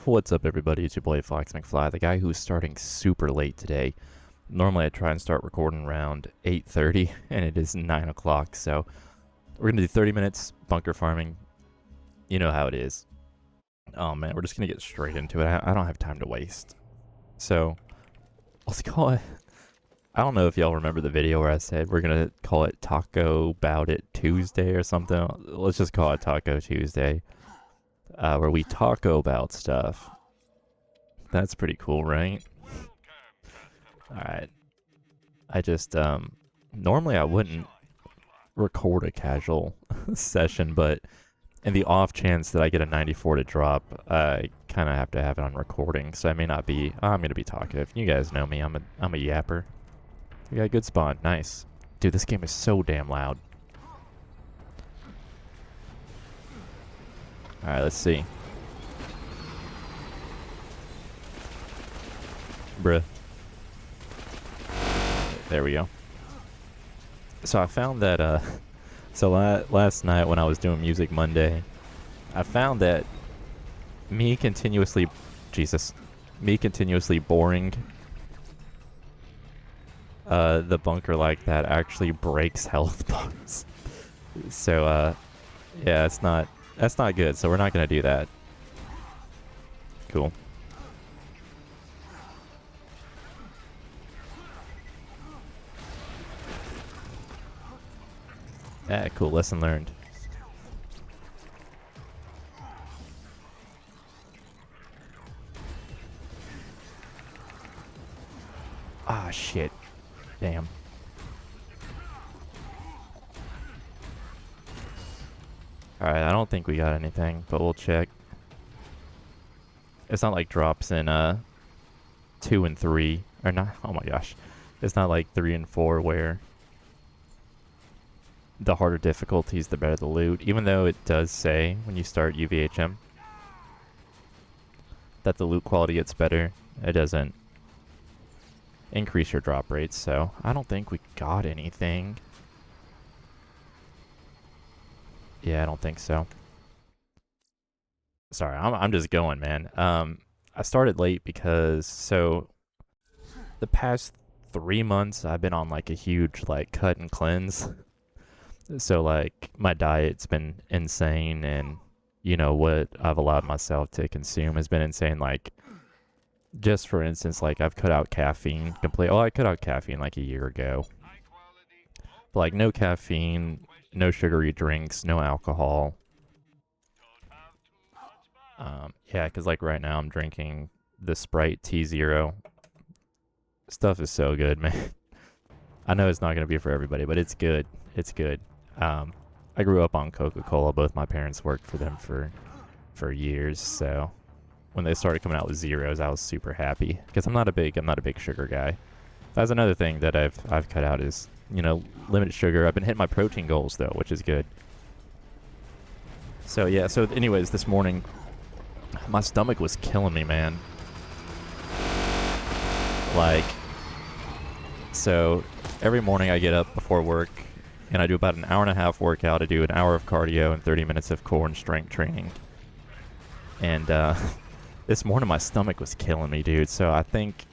What's up, everybody? It's your boy Fox McFly, the guy who's starting super late today. Normally, I try and start recording around 8:30, and it is 9 o'clock. So we're gonna do 30 minutes bunker farming. You know how it is. Oh man, we're just gonna get straight into it. I don't have time to waste. So let's call it. I don't know if y'all remember the video where I said we're gonna call it Taco Bout It Tuesday or something. Let's just call it Taco Tuesday, where we taco about stuff. That's pretty cool, right? Alright. I just, normally I wouldn't record a casual session, but in the off chance that I get a 94 to drop, I kind of have to have it on recording, so I may not be, I'm going to be talkative. You guys know me, I'm a yapper. We got a good spawn, nice. Dude, this game is so damn loud. Alright, let's see. Bruh. There we go. So I found that, last night when I was doing Music Monday, I found that me continuously boring the bunker like that actually breaks health bars. So, yeah, that's not good, so we're not gonna do that. Cool. Yeah, cool. Lesson learned. Ah, shit. Damn. Alright, I don't think we got anything, but we'll check. It's not like drops in 2 and 3. Or not. Oh my gosh. It's not like 3 and 4 where the harder difficulties, the better the loot. Even though it does say when you start UVHM that the loot quality gets better, it doesn't increase your drop rates. So I don't think we got anything. Yeah, I don't think so. Sorry, I'm just going, man. I started late because the past 3 months I've been on like a huge like cut and cleanse. So like my diet's been insane, and you know what I've allowed myself to consume has been insane. Like, just for instance, like I've cut out caffeine completely. Oh, I cut out caffeine like a year ago. But like no caffeine, no sugary drinks, no alcohol. Yeah, because like right now I'm drinking the Sprite T0. Stuff is so good, man. I know it's not going to be for everybody, but it's good. It's good. I grew up on Coca-Cola. Both my parents worked for them for years, so when they started coming out with zeros, I was super happy because I'm not a big sugar guy. That's another thing that I've cut out is, you know, limited sugar. I've been hitting my protein goals though, which is good. So yeah, so anyways, this morning my stomach was killing me, man. Like, so every morning I get up before work and I do about an hour and a half workout. I do an hour of cardio and 30 minutes of core and strength training. And this morning my stomach was killing me, dude. So I think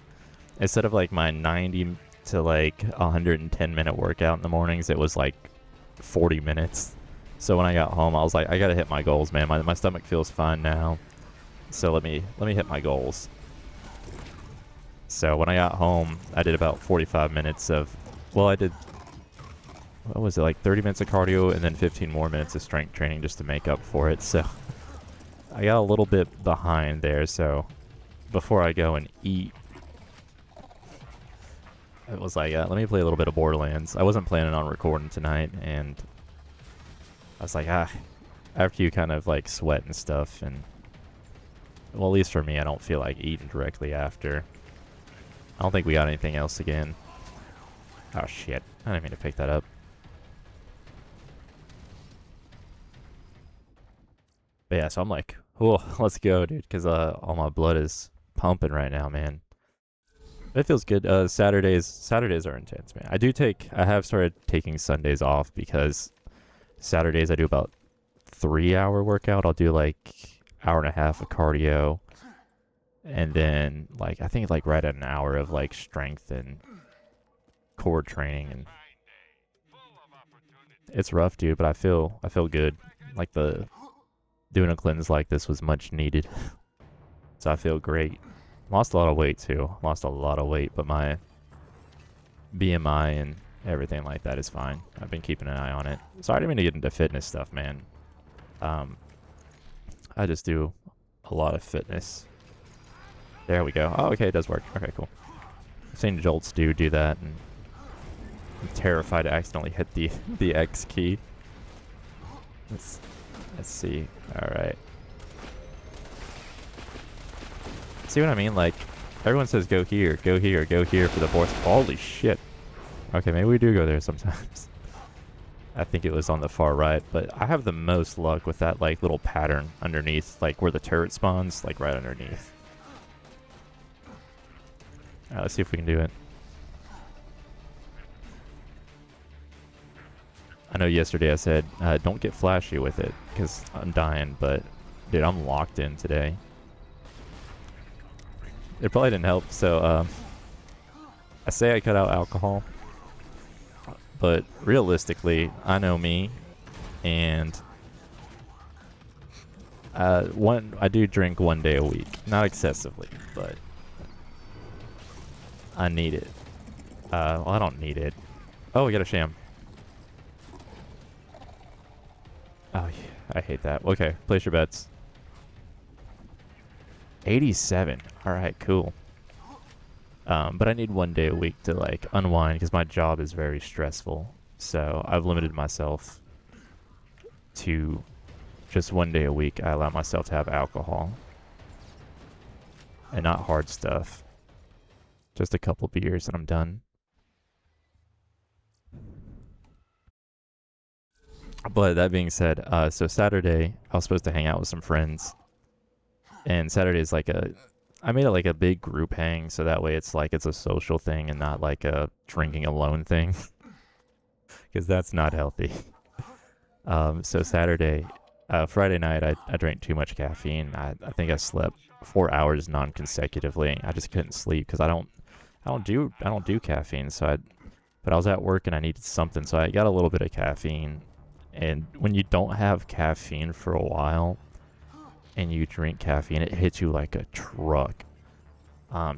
instead of like my 90 to like 110 minute workout in the mornings, it was like 40 minutes. So when I got home, I was like, I gotta hit my goals, man. My stomach feels fine now. So let me hit my goals. So when I got home, I did about 45 minutes of, well, I did, what was it, like 30 minutes of cardio and then 15 more minutes of strength training just to make up for it. So I got a little bit behind there. So before I go and eat, it was like, let me play a little bit of Borderlands. I wasn't planning on recording tonight, and I was like, after you kind of like sweat and stuff, and well, at least for me, I don't feel like eating directly after. I don't think we got anything else again. Oh shit, I didn't mean to pick that up. But yeah, so I'm like, oh, let's go, dude, because all my blood is pumping right now, man. It feels good. Saturdays are intense, man. I have started taking Sundays off because Saturdays I do about 3-hour workout. I'll do like hour and a half of cardio, And then like I think like right at an hour of like strength and core training, and it's rough, dude, but I feel good. Like the doing a cleanse like this was much needed. So I feel great. Lost a lot of weight too. Lost a lot of weight, but my BMI and everything like that is fine. I've been keeping an eye on it. So I didn't mean to get into fitness stuff, man. I just do a lot of fitness. There we go. Oh, okay, it does work. Okay, cool. I've seen Jolts do that, and I'm terrified to accidentally hit the X key. Let's see. All right. See what I mean? Like, everyone says go here, go here, go here for the fourth. Holy shit. Okay, maybe we do go there sometimes. I think it was on the far right, but I have the most luck with that, like, little pattern underneath, like, where the turret spawns, like, right underneath. Alright, let's see if we can do it. I know yesterday I said, don't get flashy with it, because I'm dying, but, dude, I'm locked in today. It probably didn't help, so, I say I cut out alcohol, but realistically, I know me, and I do drink 1 day a week. Not excessively, but I need it. Well, I don't need it. Oh, we got a sham. Oh, yeah, I hate that. Okay, place your bets. 87. All right, cool. But I need 1 day a week to like unwind because my job is very stressful. So I've limited myself to just 1 day a week. I allow myself to have alcohol and not hard stuff. Just a couple beers and I'm done. But that being said, so Saturday I was supposed to hang out with some friends, and Saturday is like I made it like a big group hang, so that way it's like it's a social thing and not like a drinking alone thing, because that's not healthy. So Saturday, Friday night, I drank too much caffeine. I think I slept 4 hours non-consecutively. I just couldn't sleep because I don't do caffeine. But I was at work and I needed something, so I got a little bit of caffeine. And when you don't have caffeine for a while, and you drink caffeine, it hits you like a truck.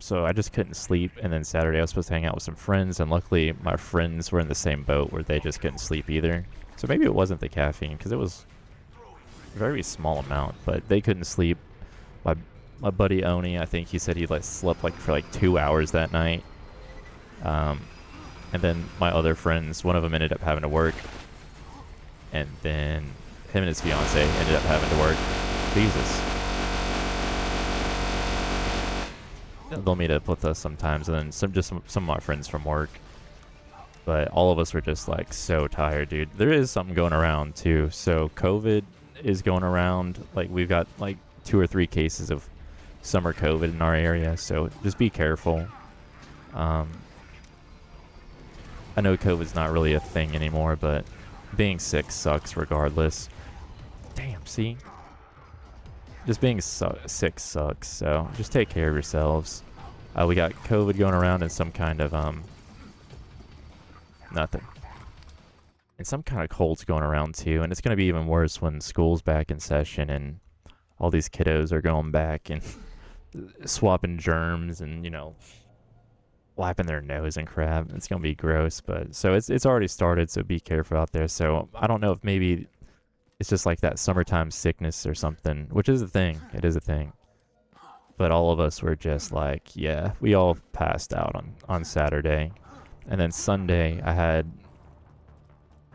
So I just couldn't sleep. And then Saturday I was supposed to hang out with some friends, and luckily my friends were in the same boat where they just couldn't sleep either. So maybe it wasn't the caffeine, because it was a very small amount, but they couldn't sleep. My buddy Oni, I think he said he like slept like for like 2 hours that night. And then my other friends, one of them ended up having to work, and then him and his fiance ended up having to work. Jesus. They'll meet up with us sometimes, and then some of my friends from work. But all of us were just like so tired, dude. There is something going around too. So COVID is going around. Like we've got like 2 or 3 cases of summer COVID in our area. So just be careful. I know COVID's not really a thing anymore, but being sick sucks regardless. Damn, see? Just being sick sucks, so just take care of yourselves. We got COVID going around and some kind of, nothing. And some kind of cold's going around too, and it's going to be even worse when school's back in session and all these kiddos are going back and swapping germs and, you know, wiping their nose and crap. It's going to be gross, but so it's already started, so be careful out there. So I don't know if maybe it's just like that summertime sickness or something, which is a thing. It is a thing. But all of us were just like, yeah, we all passed out on Saturday. And then Sunday, I had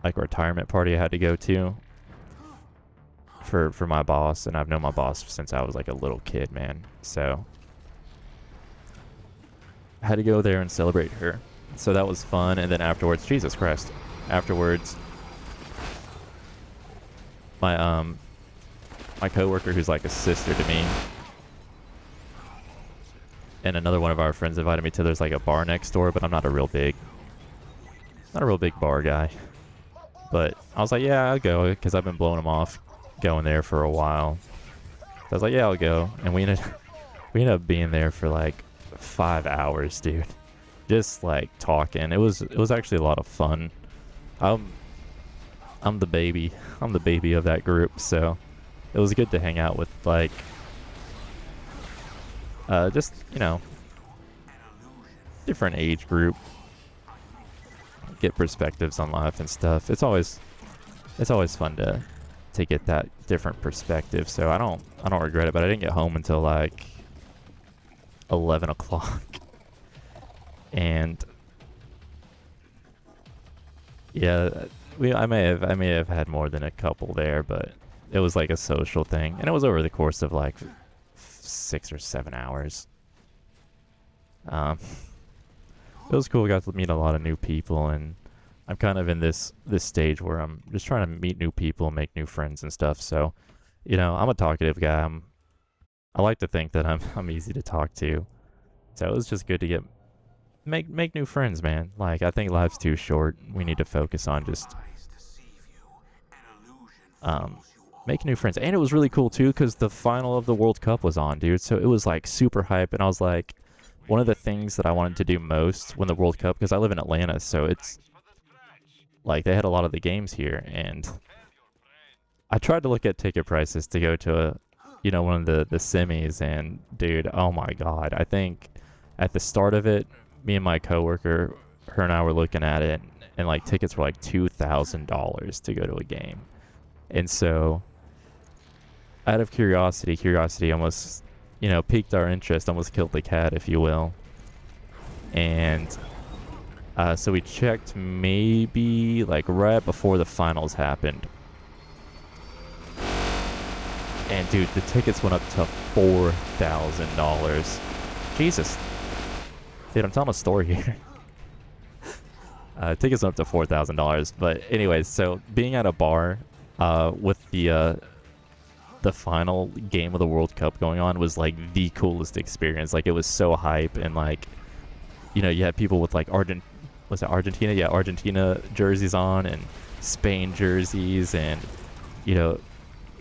like a retirement party I had to go to for my boss. And I've known my boss since I was like a little kid, man. So I had to go there and celebrate her. So that was fun. And then afterwards, Jesus Christ, afterwards, my coworker, who's like a sister to me, and another one of our friends invited me to, there's like a bar next door, but I'm not a real big bar guy. But I was like, yeah, I'll go, because I've been blowing them off going there for a while. So I was like, yeah, I'll go. And we We ended up being there for like 5 hours, dude. Just like talking. It was actually a lot of fun. I'm I'm the baby. I'm the baby of that group, so it was good to hang out with like just, you know, different age group, get perspectives on life and stuff. It's always fun to get that different perspective. So I don't regret it, but I didn't get home until like 11 o'clock. And yeah, I may have had more than a couple there, but it was like a social thing, and it was over the course of like 6 or 7 hours. Um, it was cool. Got to meet a lot of new people, and I'm kind of in this stage where I'm just trying to meet new people, make new friends and stuff. So, I'm a talkative guy. I like to think that I'm easy to talk to. So it was just good to make new friends, man. Like, I think life's too short. We need to focus on just um make new friends. And it was really cool too because the final of the World Cup was on, dude. So it was like super hype, and I was like, one of the things that I wanted to do most when the World Cup, because I live in Atlanta, so it's like they had a lot of the games here, and I tried to look at ticket prices to go to one of the semis, and dude, oh my god, I think at the start of it, me and my coworker, her and I were looking at it, and like tickets were like $2,000 to go to a game, and so out of curiosity almost piqued our interest, almost killed the cat, if you will, and so we checked maybe like right before the finals happened. And dude, the tickets went up to $4,000. Jesus. Dude, I'm telling a story here. Tickets went up to $4,000. But anyways, so being at a bar with the final game of the World Cup going on was like the coolest experience. Like, it was so hype, and like, you had people with like was it Argentina? Yeah, Argentina jerseys on, and Spain jerseys, and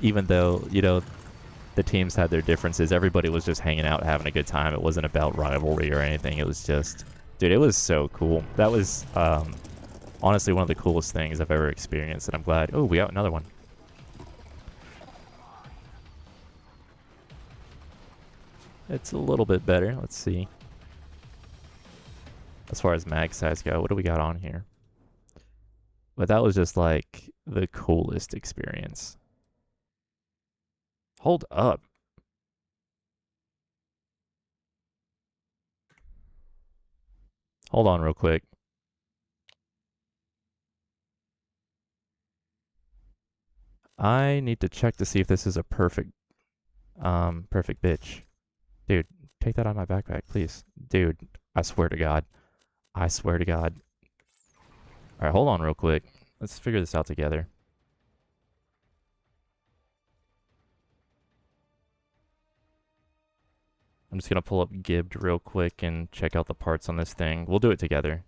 even though the teams had their differences, everybody was just hanging out, having a good time. It wasn't about rivalry or anything. It was just, dude, it was so cool. That was honestly one of the coolest things I've ever experienced, and I'm glad. Oh, we got another one. It's a little bit better. Let's see. As far as mag size go, what do we got on here? But that was just like the coolest experience. Hold up. Hold on real quick. I need to check to see if this is a perfect bitch. Dude, take that out of my backpack, please. Dude, I swear to God. I swear to God. Alright, hold on real quick. Let's figure this out together. I'm just gonna pull up Gibbed real quick and check out the parts on this thing. We'll do it together.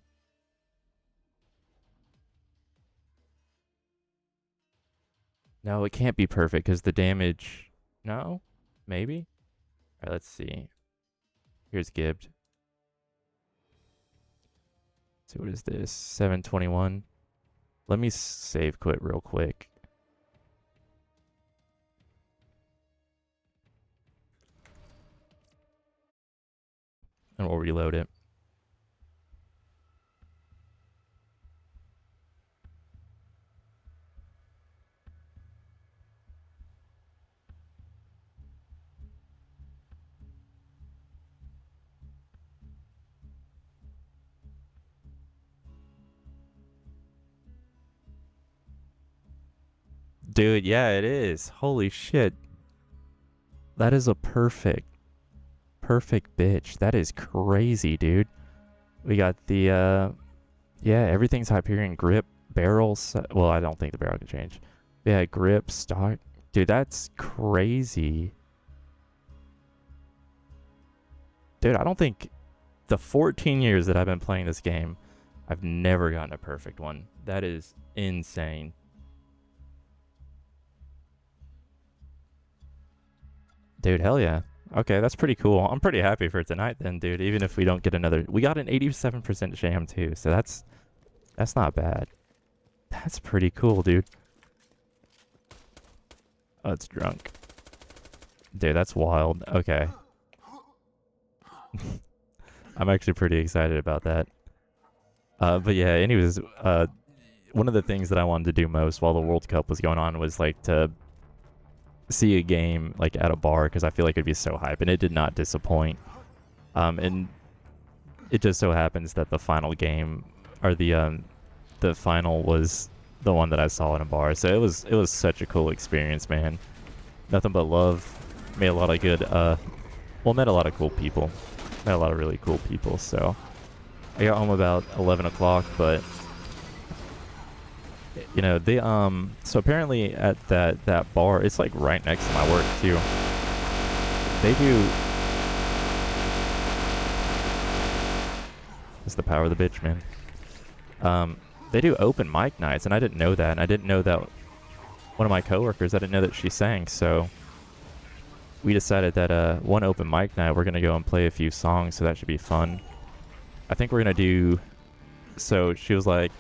No, it can't be perfect because the damage... No? Maybe? Alright, let's see. Here's Gibbed. So what is this? 721. Let me save quit real quick. And we'll reload it. Dude, yeah, it is. Holy shit. That is a perfect bitch. That is crazy, dude. We got the, yeah, everything's Hyperion. Grip, barrels. Well, I don't think the barrel can change. Yeah, grip, stock. Dude, that's crazy. Dude, I don't think the 14 years that I've been playing this game, I've never gotten a perfect one. That is insane. Dude, hell yeah. Okay, that's pretty cool. I'm pretty happy for tonight then, dude. Even if we don't get another, we got an 87% sham too, so that's not bad. That's pretty cool, dude. Oh, it's drunk. Dude, that's wild. Okay. I'm actually pretty excited about that. But yeah, anyways, one of the things that I wanted to do most while the World Cup was going on was like to see a game like at a bar because I feel like it'd be so hype, and it did not disappoint. And it just so happens that the final game or the final was the one that I saw in a bar, so it was such a cool experience, man. Nothing but love. Made a lot of good. Well, met a lot of cool people. Met a lot of really cool people. So I got home about 11 o'clock, but you know they so apparently at that bar, it's like right next to my work too. They do. It's the power of the bitch, man. They do open mic nights, and I didn't know that. And I didn't know that one of my coworkers, I didn't know that she sang. So we decided that one open mic night, we're going to go and play a few songs. So that should be fun. I think we're going to do... So she was like,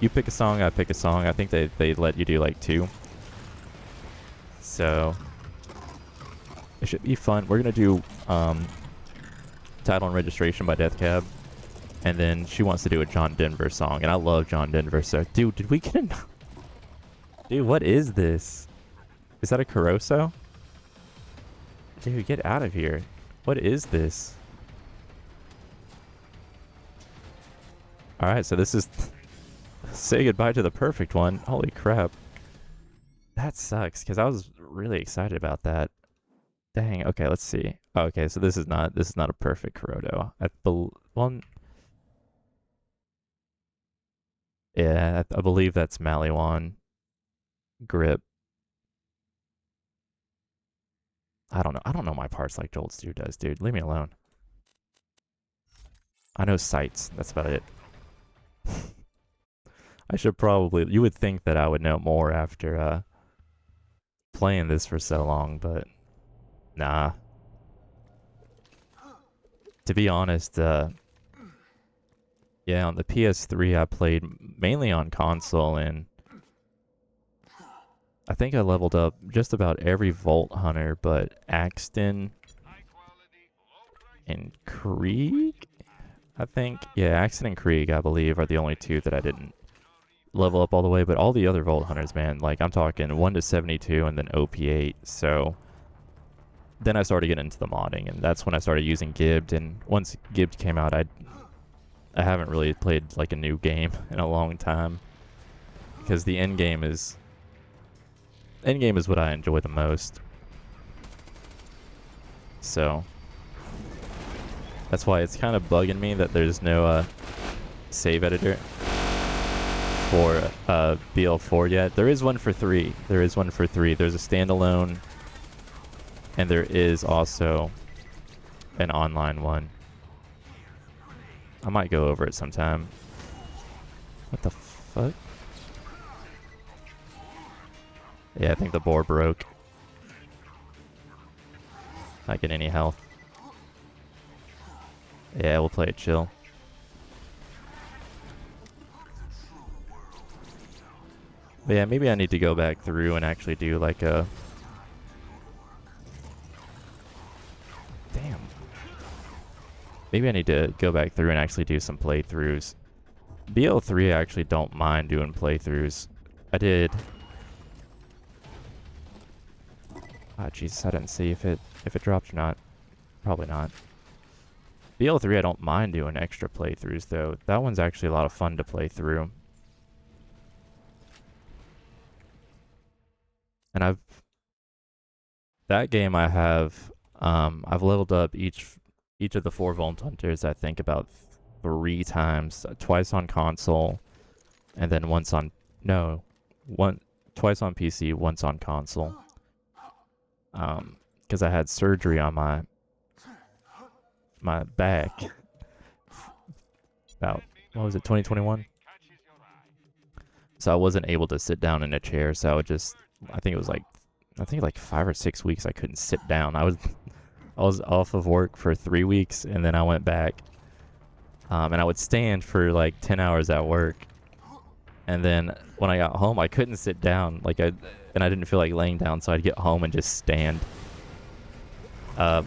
you pick a song, I pick a song. I think they let you do like 2. So it should be fun. We're going to do Title and Registration by Death Cab. And then she wants to do a John Denver song. And I love John Denver. So, dude, did we get a... Dude, what is this? Is that a Caroso? Dude, get out of here. What is this? Alright, so this is... Say goodbye to the perfect one. Holy crap. That sucks, because I was really excited about that. Dang, okay, let's see. Okay, so this is not a perfect Kurodo. Well, yeah, I believe that's Maliwan. Grip. I don't know. I don't know my parts like Joel Stew does, dude. Leave me alone. I know sights. That's about it. I should probably... You would think that I would know more after playing this for so long, but nah. To be honest, yeah, on the PS3 I played mainly on console, and I think I leveled up just about every Vault Hunter but Axton and Krieg? I think. Yeah, Axton and Krieg, I believe, are the only 2 that I didn't level up all the way, but all the other Vault Hunters, man, like I'm talking 1 to 72 and then OP8, so then I started getting into the modding, and that's when I started using Gibbed, and once Gibbed came out, I haven't really played like a new game in a long time, because the end game is what I enjoy the most. So that's why it's kind of bugging me that there's no save editor for BL4 yet. There is one for 3. There's a standalone, and there is also an online one. I might go over it sometime. What the fuck? Yeah, I think the boar broke. Not getting any health. Yeah, we'll play it chill. But yeah, maybe I need to go back through and actually do like a... Damn. Maybe I need to go back through and actually do some playthroughs. BL3 I actually don't mind doing playthroughs. I did... Ah, Jesus, I didn't see if it dropped or not. Probably not. BL3 I don't mind doing extra playthroughs though. That one's actually a lot of fun to play through. And that game I've leveled up each of the 4 Vault Hunters, I think about 3 times. Twice on console, and then twice on PC, once on console. Because I had surgery on my back about, what was it, 2021? So I wasn't able to sit down in a chair, so I would just, I think like 5 or 6 weeks I couldn't sit down. I I was off of work for 3 weeks, and then I went back. And I would stand for like 10 hours at work. And then when I got home, I couldn't sit down. And I didn't feel like laying down, so I'd get home and just stand. But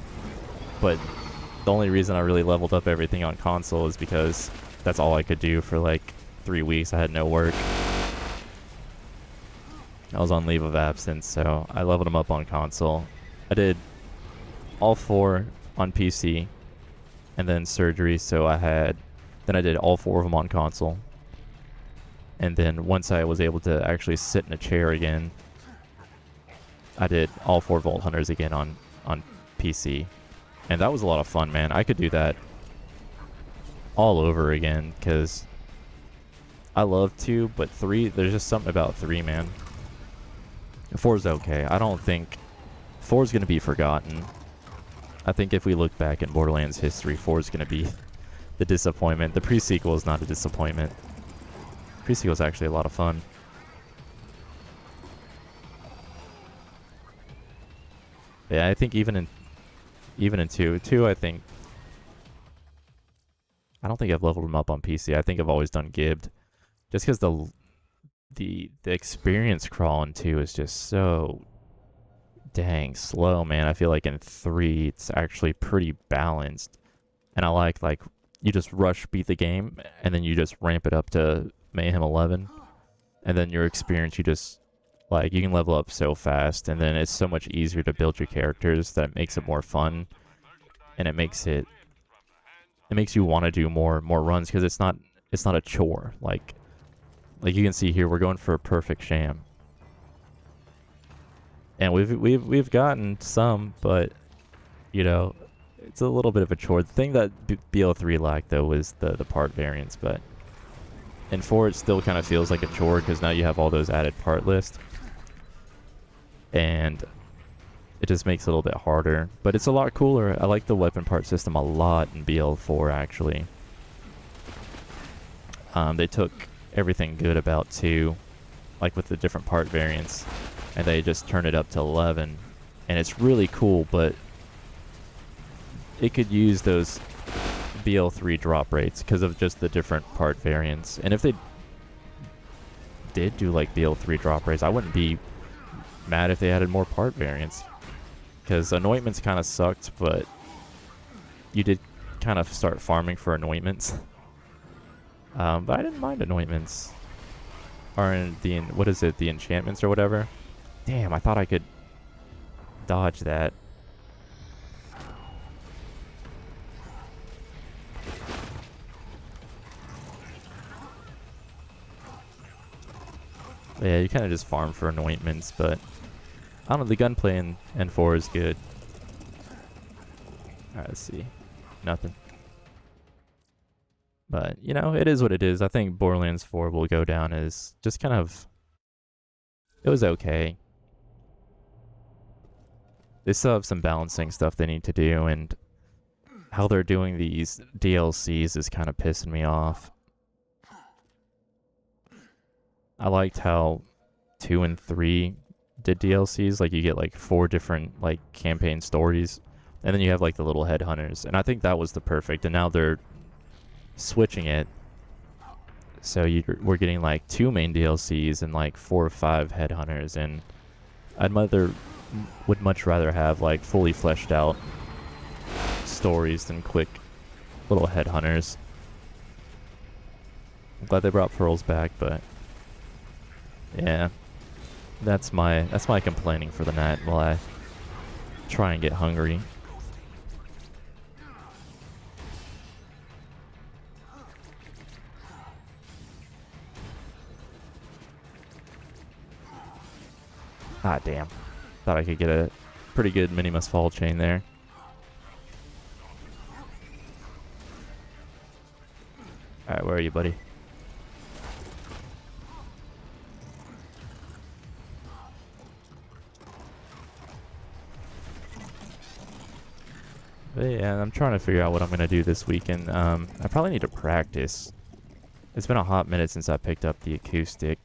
the only reason I really leveled up everything on console is because that's all I could do for like 3 weeks. I had no work. I was on leave of absence, so I leveled them up on console. I did all 4 on PC, and then surgery, so then I did all 4 of them on console. And then once I was able to actually sit in a chair again, I did all 4 Vault Hunters again on PC. And that was a lot of fun, man. I could do that all over again, because I love 2, but 3, there's just something about 3, man. 4's okay. I don't think 4's going to be forgotten. I think if we look back in Borderlands history, 4's going to be the disappointment. The pre-sequel is not a disappointment. Pre-sequel is actually a lot of fun. Yeah, I think even in 2, I think I don't think I've leveled them up on PC. I think I've always done gibbed, just because the experience crawl in 2 is just so dang slow, man. I feel like in 3 it's actually pretty balanced, and I like you just rush beat the game, and then you just ramp it up to Mayhem 11, and then your experience, you just you can level up so fast, and then it's so much easier to build your characters that it makes it more fun, and it makes you want to do more runs, because it's not a chore. Like you can see here, we're going for a perfect Sham, and we've gotten some, but you know, it's a little bit of a chore. The thing that BL3 lacked, though, was the part variants, but in 4 it still kind of feels like a chore, because now you have all those added part lists, and it just makes it a little bit harder, but it's a lot cooler. I like the weapon part system a lot in BL4, actually. They took everything good about 2, like with the different part variants, and they just turned it up to 11, and it's really cool, but it could use those BL3 drop rates because of just the different part variants. And if they did do like BL3 drop rates, I wouldn't be mad if they added more part variants, because anointments kind of sucked, but you did kind of start farming for anointments. But I didn't mind anointments, or in the enchantments or whatever. Damn, I thought I could dodge that. But yeah, you kind of just farm for anointments, but I don't know, the gunplay in N4 is good. Alright, let's see. Nothing. But, you know, it is what it is. I think Borderlands 4 will go down as just kind of... It was okay. They still have some balancing stuff they need to do, and how they're doing these DLCs is kind of pissing me off. I liked how 2 and 3 did DLCs. Like, you get like 4 different like campaign stories, and then you have like the little headhunters, and I think that was the perfect. And now they're switching it, so we're getting like 2 main DLCs and like 4 or 5 headhunters, and would much rather have like fully fleshed out stories than quick little headhunters. I'm glad they brought Pearls back, but yeah, that's my complaining for the night while I try and get hungry. Ah, damn. Thought I could get a pretty good Minimus Fall chain there. Alright, where are you, buddy? But yeah, I'm trying to figure out what I'm going to do this weekend. I probably need to practice. It's been a hot minute since I picked up the acoustic.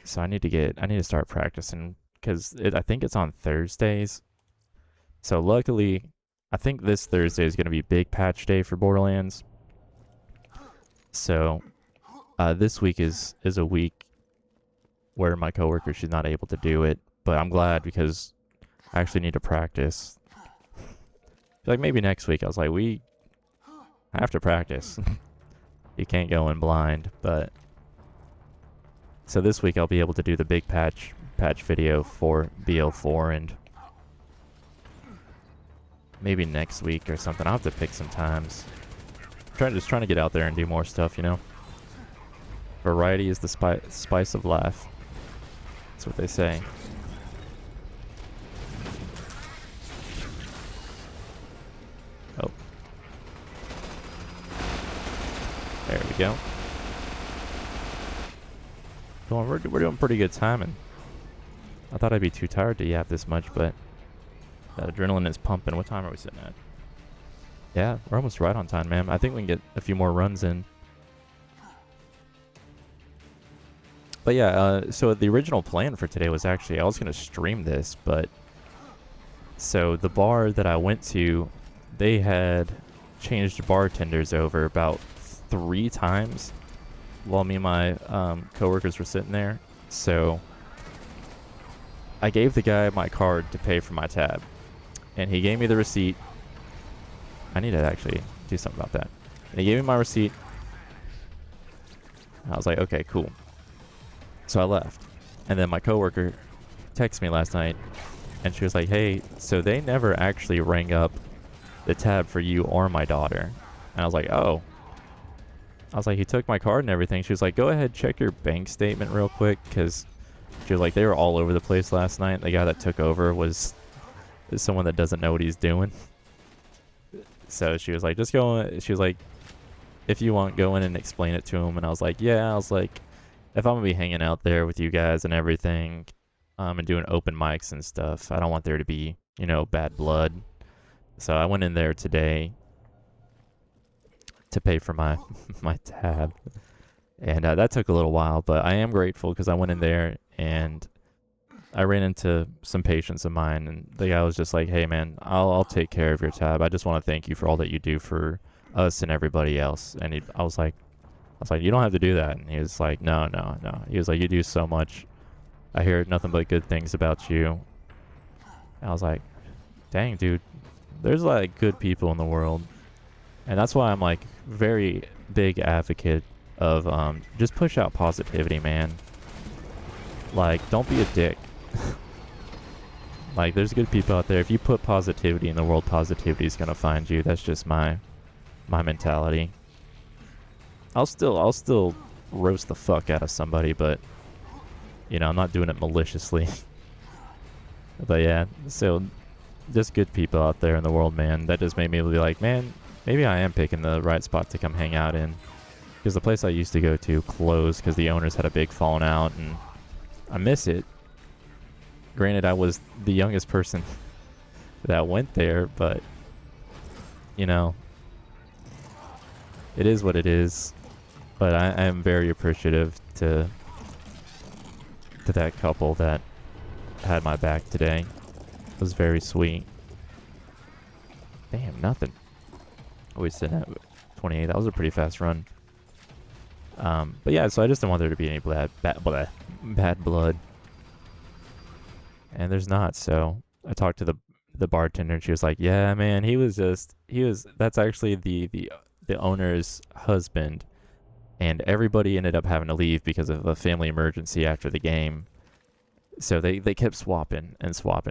So I need to start practicing, because I think it's on Thursdays. So luckily, I think this Thursday is going to be big patch day for Borderlands. So this week is a week where my coworker, she's not able to do it, but I'm glad because I actually need to practice. Like maybe next week, I was like, we have to practice. You can't go in blind, but so this week I'll be able to do the big patch video for BL4, and maybe next week or something. I'll have to pick some times. Just trying to get out there and do more stuff, you know. Variety is the spice of life. That's what they say. Oh. There we go. We're doing pretty good timing. I thought I'd be too tired to yap this much, but that adrenaline is pumping. What time are we sitting at? Yeah, we're almost right on time, man. I think we can get a few more runs in. But yeah, so the original plan for today was actually I was going to stream this, but so the bar that I went to, they had changed bartenders over about 3 times while me and my coworkers were sitting there. So I gave the guy my card to pay for my tab, and he gave me the receipt. I need to actually do something about that. And he gave me my receipt. I was like, okay, cool. So I left. And then my coworker texted me last night, and she was like, hey, so they never actually rang up the tab for you or my daughter. And I was like, oh. I was like, he took my card and everything. She was like, go ahead, check your bank statement real quick, because she was like, they were all over the place last night. The guy that took over is someone that doesn't know what he's doing. So she was like, just go. She was like, if you want, go in and explain it to him. And I was like, yeah. I was like, if I'm going to be hanging out there with you guys and everything, and doing open mics and stuff, I don't want there to be, you know, bad blood. So I went in there today to pay for my tab. And that took a little while, but I am grateful because I went in there and I ran into some patients of mine, and the guy was just like, hey man, I'll take care of your tab. I just want to thank you for all that you do for us and everybody else. And I was like, you don't have to do that. And he was like, no. He was like, you do so much. I hear nothing but good things about you. And I was like, dang, dude, there's like good people in the world. And that's why I'm like very big advocate of just push out positivity, man. Like, don't be a dick. Like, there's good people out there. If you put positivity in the world, positivity is gonna find you. That's just my mentality. I'll still roast the fuck out of somebody, but you know, I'm not doing it maliciously. But yeah, so just good people out there in the world, man. That just made me be like, man, maybe I am picking the right spot to come hang out in. Because the place I used to go to closed because the owners had a big falling out, and I miss it. Granted, I was the youngest person that went there, but you know, it is what it is. But I am very appreciative to that couple that had my back today. It was very sweet. Damn, nothing. Always sitting at 28. That was a pretty fast run. But yeah, so I just don't want there to be any bad blood. And there's not, so I talked to the bartender, and she was like, yeah, man, that's actually the owner's husband, and everybody ended up having to leave because of a family emergency after the game. So they kept swapping.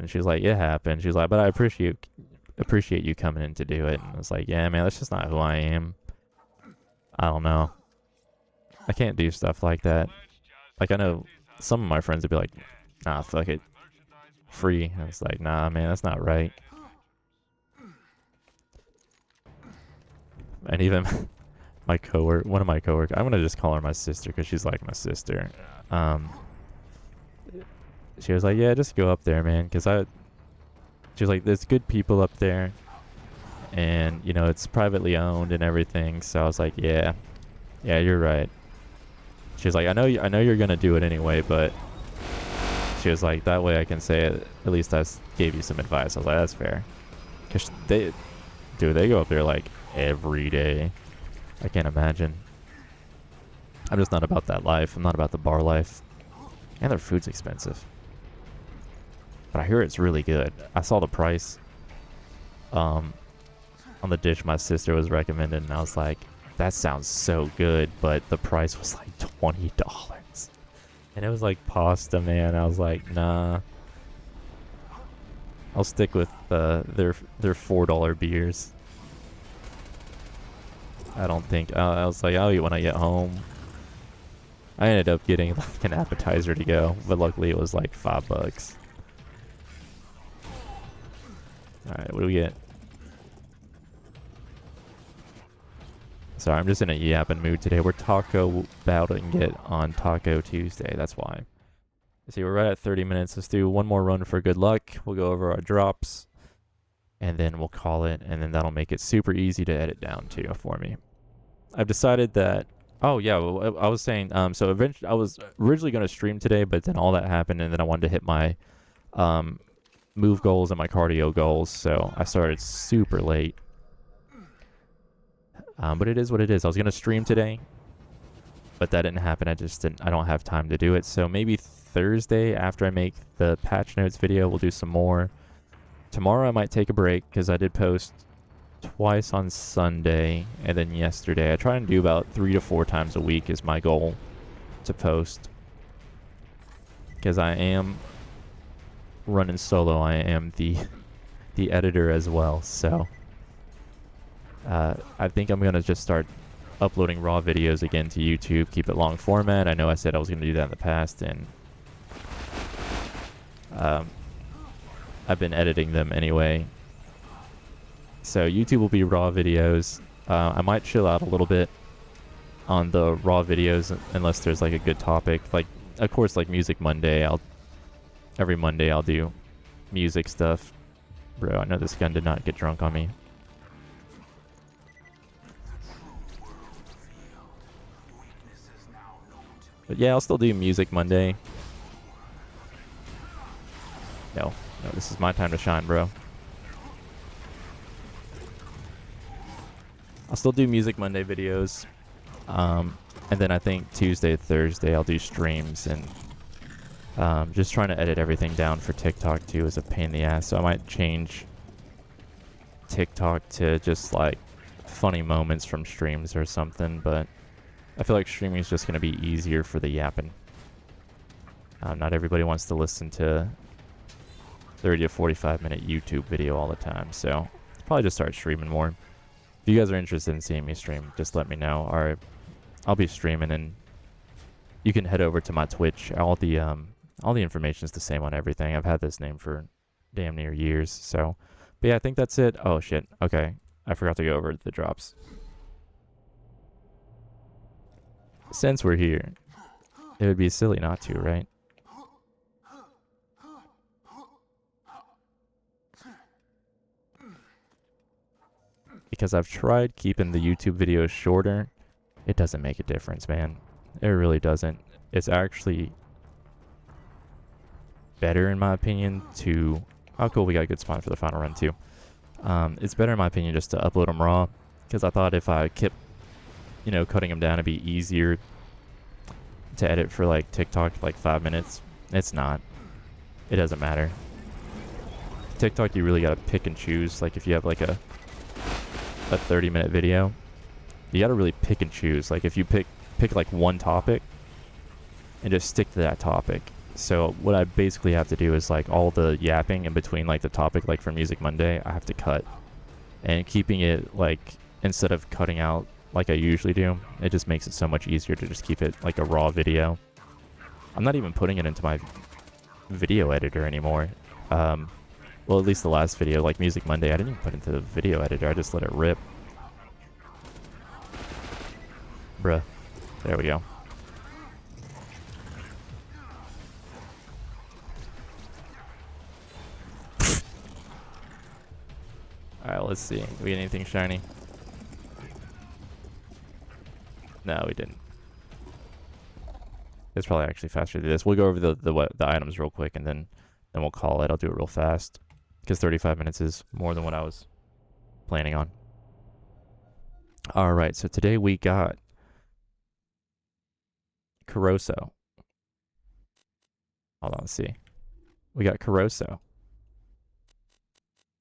She was like, it happened. She was like, but I appreciate you coming in to do it. And I was like, yeah, man, that's just not who I am. I don't know. I can't do stuff like that. Like, I know some of my friends would be like, nah, fuck it. Free. I was like, nah, man, that's not right. And even one of my coworkers, I'm gonna just call her my sister because she's like my sister. She was like, yeah, just go up there, man, because she was like, there's good people up there, and you know, it's privately owned and everything. So I was like, yeah, you're right. She was like, I know you're gonna do it anyway, but she was like, that way I can say it, at least I gave you some advice. I was like, that's fair. Cause they, dude, they go up there like every day. I can't imagine. I'm just not about that life. I'm not about the bar life. And their food's expensive. But I hear it's really good. I saw the price on the dish my sister was recommending, and I was like, that sounds so good, but the price was like $20. And it was like pasta, man. I was like, nah. I'll stick with their $4 beers. I don't think... I was like, I'll eat when I get home. I ended up getting like an appetizer to go, but luckily it was like $5. Alright, what do we get? Sorry, I'm just in a yapping mood today. We're taco about to get on Taco Tuesday. That's why. See, we're right at 30 minutes. Let's do one more run for good luck. We'll go over our drops, and then we'll call it, and then that'll make it super easy to edit down too for me. I've decided that... Oh, yeah, well, I was saying... so eventually, I was originally going to stream today, but then all that happened, and then I wanted to hit my move goals and my cardio goals, so I started super late. But it is what it is. I was going to stream today, but that didn't happen. I don't have time to do it. So maybe Thursday after I make the patch notes video, we'll do some more. Tomorrow I might take a break because I did post twice on Sunday and then yesterday. I try and do about 3 to 4 times a week is my goal to post. Because I am running solo. I am the editor as well, so... I think I'm going to just start uploading raw videos again to YouTube, keep it long format. I know I said I was going to do that in the past, and I've been editing them anyway. So YouTube will be raw videos. I might chill out a little bit on the raw videos unless there's like a good topic. Like, of course, like Music Monday, every Monday I'll do music stuff. Bro, I know this gun did not get drunk on me. But yeah, I'll still do Music Monday. No, this is my time to shine, bro. I'll still do Music Monday videos. And then I think Tuesday, Thursday, I'll do streams. And just trying to edit everything down for TikTok, too, is a pain in the ass. So I might change TikTok to just, like, funny moments from streams or something. But I feel like streaming is just going to be easier for the yapping. Not everybody wants to listen to 30 to 45 minute YouTube video all the time, so I'll probably just start streaming more. If you guys are interested in seeing me stream, just let me know. Or I'll be streaming, and you can head over to my Twitch. All the information is the same on everything. I've had this name for damn near years. So, but yeah, I think that's it. Oh shit. Okay, I forgot to go over the drops. Since we're here, it would be silly not to, right? Because I've tried keeping the YouTube videos shorter. It doesn't make a difference, man. It really doesn't. It's actually better, in my opinion, to... Oh, cool, we got a good spawn for the final run, too. It's better, in my opinion, just to upload them raw. Because I thought if I kept, cutting them down, it'd be easier to edit for, like, TikTok, like 5 minutes. It's not. It doesn't matter. TikTok, you really gotta pick and choose. Like, if you have, like, a 30-minute video, you gotta really pick and choose. Like, if you pick like one topic and just stick to that topic. So what I basically have to do is, like, all the yapping in between, like, the topic, like for Music Monday, I have to cut. And keeping it, like, instead of cutting out like I usually do, it just makes it so much easier to just keep it like a raw video. I'm not even putting it into my video editor anymore. Well, at least the last video, like Music Monday, I didn't even put it into the video editor. I just let it rip. Bruh. There we go. Alright, let's see. Do we get anything shiny? No, we didn't. It's probably actually faster to do this. We'll go over the items real quick, and then we'll call it. I'll do it real fast. because 35 minutes is more than what I was planning on. All right, so today we got Caroso. Hold on, let's see. We got Caroso.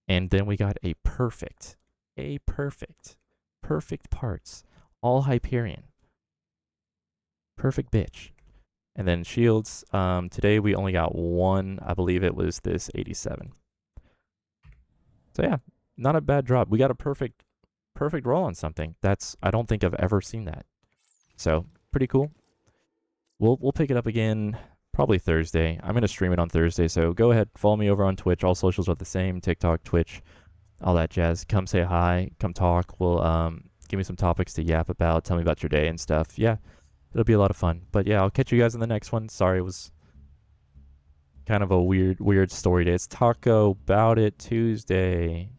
And then we got a perfect parts, all Hyperion. Perfect bitch. And then shields, today we only got one. I believe it was this 87. So yeah, not a bad drop. We got a perfect roll on something. I don't think I've ever seen that. So pretty cool. We'll pick it up again probably Thursday. I'm gonna stream it on Thursday, so go ahead, follow me over on Twitch. All socials are the same: TikTok, Twitch, all that jazz. Come say hi, come talk. We'll give me some topics to yap about. Tell me about your day and stuff. Yeah, it'll be a lot of fun. But yeah, I'll catch you guys in the next one. Sorry, it was kind of a weird story day. It's Taco Bout It Tuesday.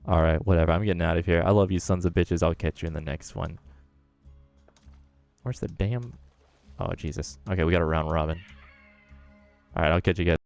All right, whatever. I'm getting out of here. I love you, sons of bitches. I'll catch you in the next one. Where's the damn... Oh, Jesus. Okay, we got a round robin. All right, I'll catch you guys.